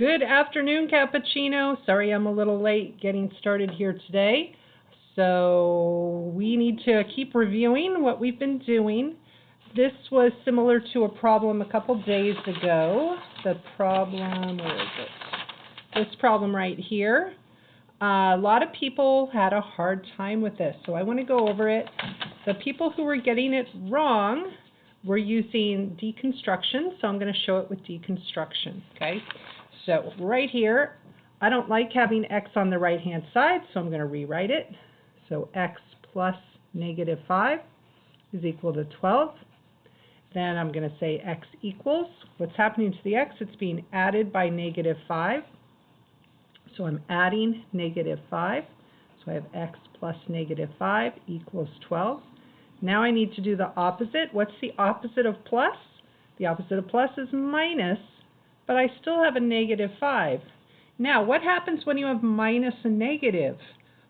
Good afternoon, Cappuccino. Sorry I'm a little late getting started here today. So we need to keep reviewing what we've been doing. This was similar to a problem a couple days ago. The problem, where is it? This problem right here. A lot of people had a hard time with this, so I want to go over it. The people who were getting it wrong were using deconstruction, so I'm going to show it with deconstruction, okay? So right here, I don't like having x on the right-hand side, so I'm going to rewrite it. So x plus negative 5 is equal to 12. Then I'm going to say x equals, what's happening to the x? It's being added by negative 5. So I'm adding negative 5. So I have x plus negative 5 equals 12. Now I need to do the opposite. What's the opposite of plus? The opposite of plus is minus, but I still have a negative 5. Now, what happens when you have minus a negative?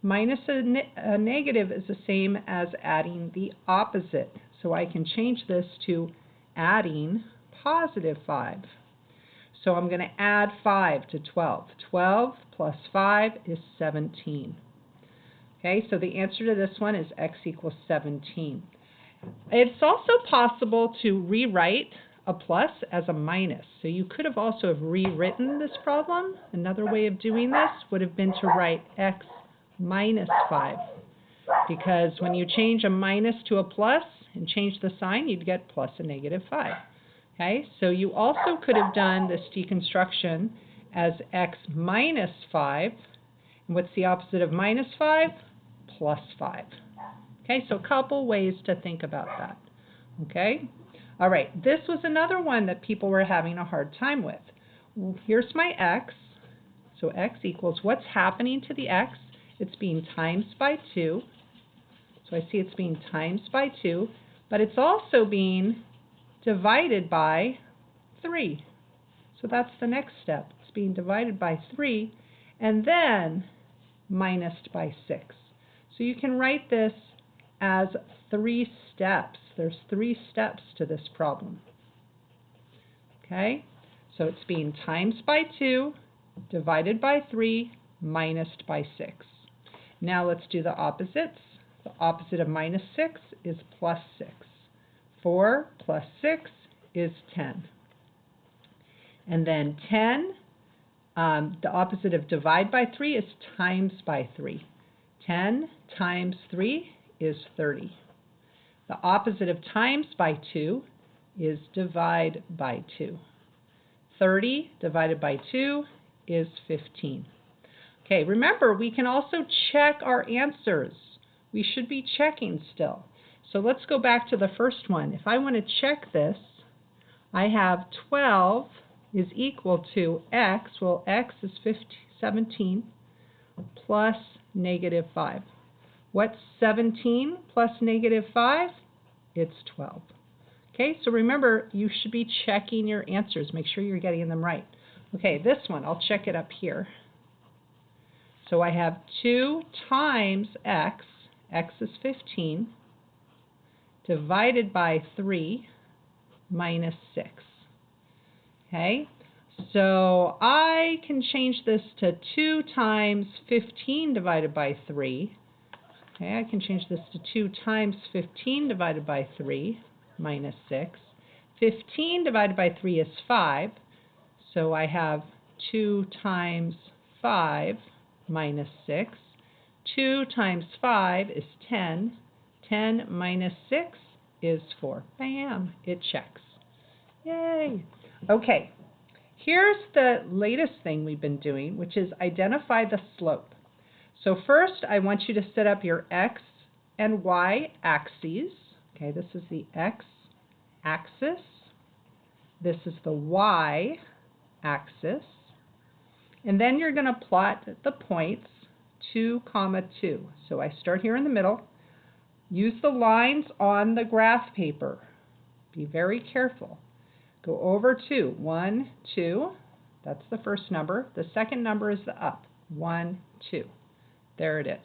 Minus a negative is the same as adding the opposite. So I can change this to adding positive 5. So I'm going to add 5 to 12. 12 plus 5 is 17. Okay, so the answer to this one is x equals 17. It's also possible to rewrite a plus as a minus. So you could have also have rewritten this problem. Another way of doing this would have been to write x minus 5. Because when you change a minus to a plus and change the sign, you'd get plus a negative 5. Okay, so you also could have done this deconstruction as x minus 5. And what's the opposite of minus 5? Plus 5. Okay, so a couple ways to think about that. Okay, all right, this was another one that people were having a hard time with. Here's my x. So x equals, what's happening to the x? It's being times by 2. So I see it's being times by 2, but it's also being divided by 3. So that's the next step. It's being divided by 3 and then minused by 6. So you can write this as 3 steps. There's 3 steps to this problem. Okay? So it's being times by 2, divided by 3, minused by 6. Now let's do the opposites. The opposite of minus 6 is plus 6. 4 plus 6 is 10. And then 10, the opposite of divide by 3 is times by 3. 10 times 3 is 30. The opposite of times by 2 is divide by 2. 30 divided by 2 is 15. Okay, remember, we can also check our answers. We should be checking still. So let's go back to the first one. If I want to check this, I have 12 is equal to x. Well, x is 17 plus negative 5. What's 17 plus negative 5? It's 12. Okay, so remember, you should be checking your answers. Make sure you're getting them right. Okay, this one, I'll check it up here. So I have 2 times x. X is 15. Divided by 3 minus 6. Okay, so I can change this to 2 times 15 divided by 3. Okay, I can change this to 2 times 15 divided by 3 minus 6. 15 divided by 3 is 5. So I have 2 times 5 minus 6. 2 times 5 is 10. 10 minus 6 is 4. Bam! It checks. Yay! Okay, here's the latest thing we've been doing, which is identify the slope. So first, I want you to set up your x and y axes. Okay, this is the x axis. This is the y axis. And then you're going to plot the points 2, 2. So I start here in the middle. Use the lines on the graph paper. Be very careful. Go over 2. 1, 2. That's the first number. The second number is the up. 1, 2. There it is.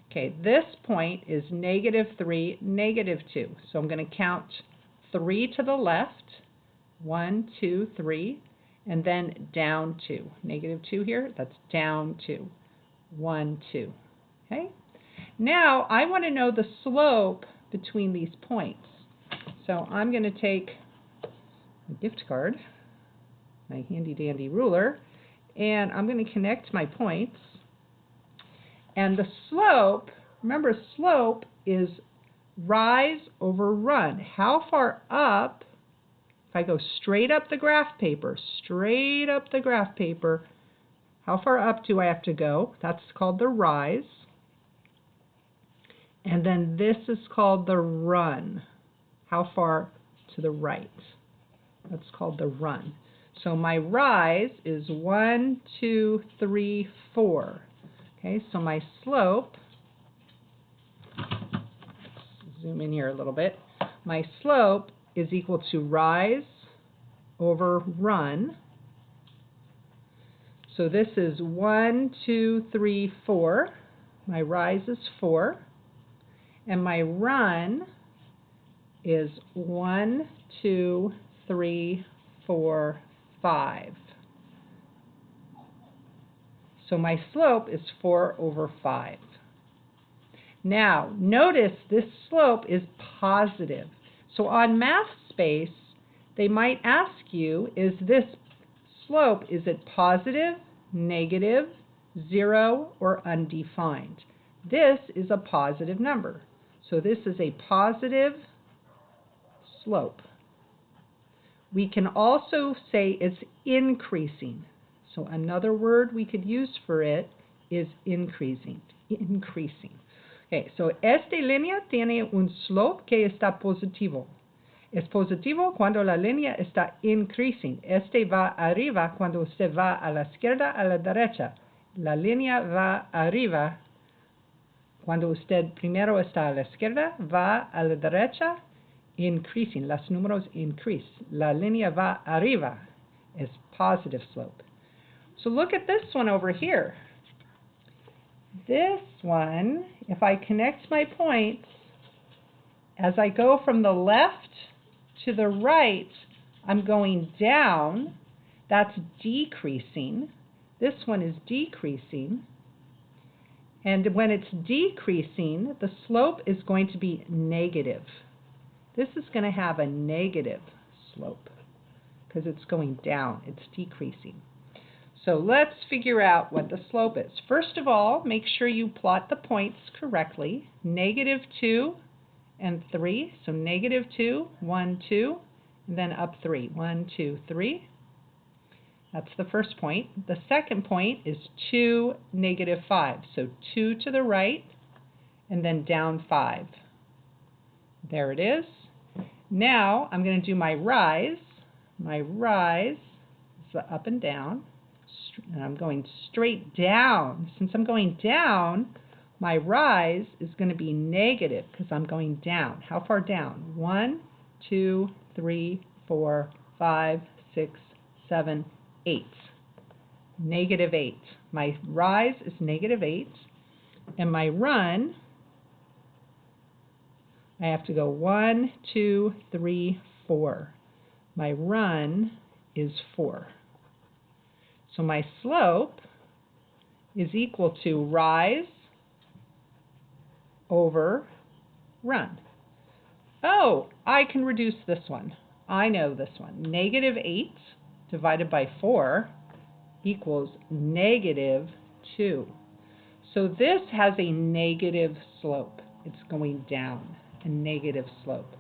Okay, this point is negative 3, negative 2. So I'm going to count 3 to the left. 1, 2, 3. and then down 2. Negative 2 here, that's down 2. 1, 2. Okay? Now, I want to know the slope between these points. So I'm going to take a gift card, my handy-dandy ruler, and I'm going to connect my points. And the slope, remember, slope is rise over run. How far up, if I go straight up the graph paper, how far up do I have to go? That's called the rise. And then this is called the run. How far to the right? That's called the run. So my rise is 1, 2, 3, 4. Okay, so my slope, zoom in here a little bit. My slope is equal to rise over run. So this is 1, 2, 3, 4. My rise is 4. And my run is 1, 2, 3, 4, 5. So my slope is 4 over 5. Now, notice this slope is positive. So on Math Space, they might ask you, is this slope, is it positive, negative, 0, or undefined? This is a positive number. So this is a positive slope. We can also say it's increasing. So another word we could use for it is increasing. Okay, so esta línea tiene un slope que está positivo. Es positivo cuando la línea está increasing. Este va arriba cuando usted va a la izquierda, a la derecha. La línea va arriba cuando usted primero está a la izquierda, va a la derecha, increasing. Los números increase. La línea va arriba is positive slope. So look at this one over here. This one, if I connect my points, as I go from the left to the right, I'm going down. That's decreasing. This one is decreasing. And when it's decreasing, the slope is going to be negative. This is going to have a negative slope because it's going down. It's decreasing. So let's figure out what the slope is. First of all, make sure you plot the points correctly. Negative 2 and 3. So negative 2, 1, 2, and then up 3. 1, 2, 3. That's the first point. The second point is 2, negative 5. So 2 to the right, and then down 5. There it is. Now I'm going to do my rise. My rise is the up and down. And I'm going straight down. Since I'm going down, my rise is going to be negative because I'm going down. How far down? 1, 2, 3, 4, 5, 6, 7, 8. Negative 8. My rise is negative 8. And my run, I have to go 1, 2, 3, 4. My run is 4. So my slope is equal to rise over run. Oh, I can reduce this one. I know this one. Negative 8 divided by 4 equals negative 2. So this has a negative slope. It's going down, a negative slope.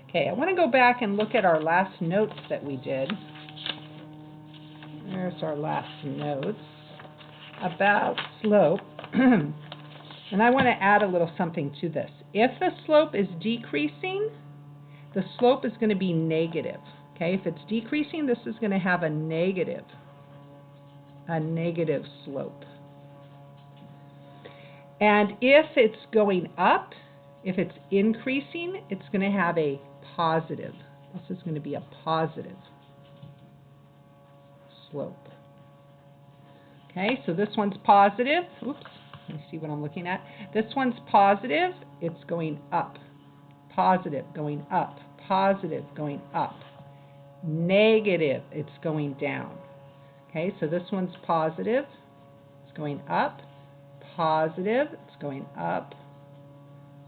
Okay, I want to go back and look at our last notes that we did. There's our last notes about slope. And I want to add a little something to this. If the slope is decreasing, the slope is going to be negative. Okay, if it's decreasing, this is going to have a negative slope. And if it's going up, if it's increasing, it's going to have a positive. This is going to be a positive slope. Okay, so this one's positive. Oops, let me see what I'm looking at. This one's positive. It's going up. Positive, going up. Positive, going up. Negative, it's going down. Okay, so this one's positive. It's going up. Positive. It's going up.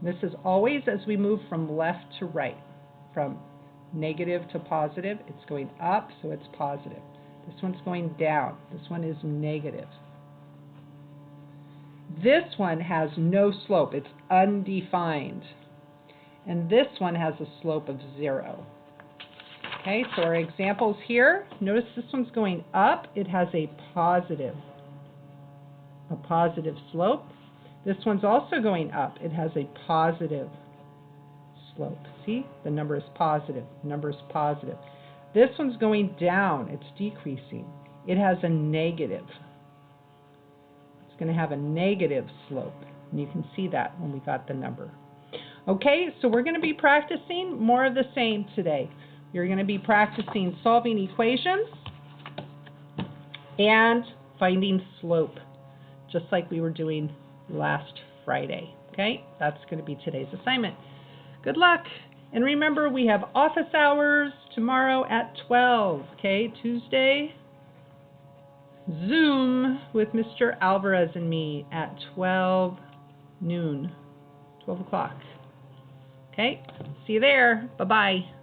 This is always as we move from left to right. From negative to positive, it's going up, so it's positive. This one's going down. This one is negative. This one has no slope. It's undefined. And this one has a slope of 0. Okay, so our examples here, notice this one's going up. It has a positive slope. This one's also going up. It has a positive slope. See, the number is positive. The number is positive. This one's going down. It's decreasing. It has a negative. It's going to have a negative slope. And you can see that when we got the number. Okay, so we're going to be practicing more of the same today. You're going to be practicing solving equations and finding slope, just like we were doing last Friday. Okay, that's going to be today's assignment. Good luck. And remember, we have office hours tomorrow at 12. Okay, Tuesday, Zoom with Mr. Alvarez and me at 12 noon, 12 o'clock. Okay, see you there. Bye-bye.